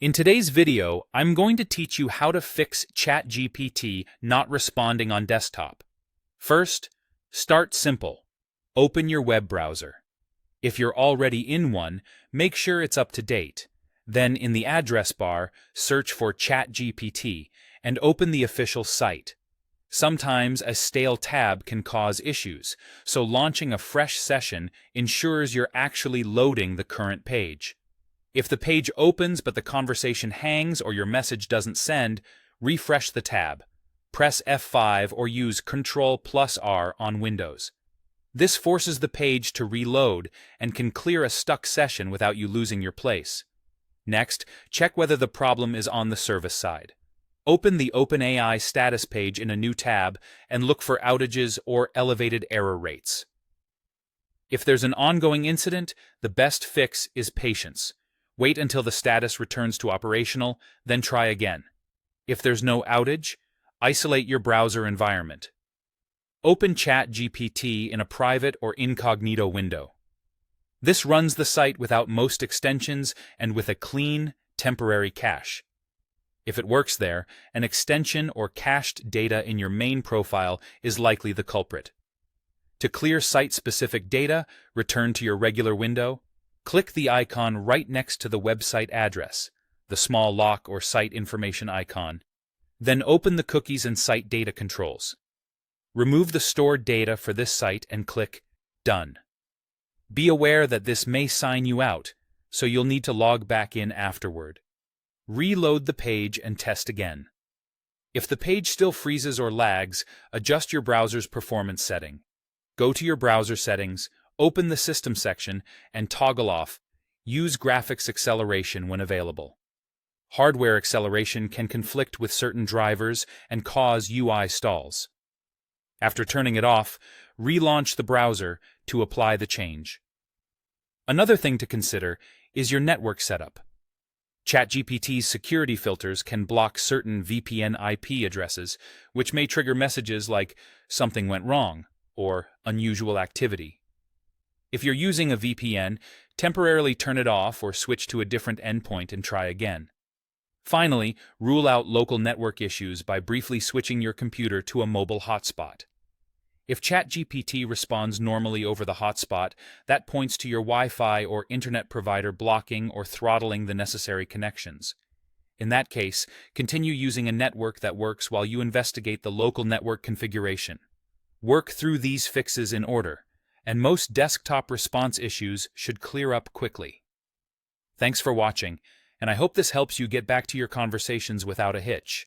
In today's video, I'm going to teach you how to fix ChatGPT not responding on desktop. First, start simple. Open your web browser. If you're already in one, make sure it's up to date. Then in the address bar, search for ChatGPT and open the official site. Sometimes a stale tab can cause issues, so launching a fresh session ensures you're actually loading the current page. If the page opens but the conversation hangs or your message doesn't send, refresh the tab. Press F5 or use Ctrl+R on Windows. This forces the page to reload and can clear a stuck session without you losing your place. Next, check whether the problem is on the service side. Open the OpenAI status page in a new tab and look for outages or elevated error rates. If there's an ongoing incident, the best fix is patience. Wait until the status returns to operational, then try again. If there's no outage, isolate your browser environment. Open ChatGPT in a private or incognito window. This runs the site without most extensions and with a clean, temporary cache. If it works there, an extension or cached data in your main profile is likely the culprit. To clear site-specific data, return to your regular window. Click the icon right next to the website address, the small lock or site information icon. Then open the cookies and site data controls. Remove the stored data for this site and click Done. Be aware that this may sign you out, so you'll need to log back in afterward. Reload the page and test again. If the page still freezes or lags, adjust your browser's performance setting. Go to your browser settings, open the System section, and toggle off Use Graphics Acceleration when available. Hardware acceleration can conflict with certain drivers and cause UI stalls. After turning it off, relaunch the browser to apply the change. Another thing to consider is your network setup. ChatGPT's security filters can block certain VPN IP addresses, which may trigger messages like "something went wrong" or "unusual activity." If you're using a VPN, temporarily turn it off or switch to a different endpoint and try again. Finally, rule out local network issues by briefly switching your computer to a mobile hotspot. If ChatGPT responds normally over the hotspot, that points to your Wi-Fi or internet provider blocking or throttling the necessary connections. In that case, continue using a network that works while you investigate the local network configuration. Work through these fixes in order, and most desktop response issues should clear up quickly. Thanks for watching, and I hope this helps you get back to your conversations without a hitch.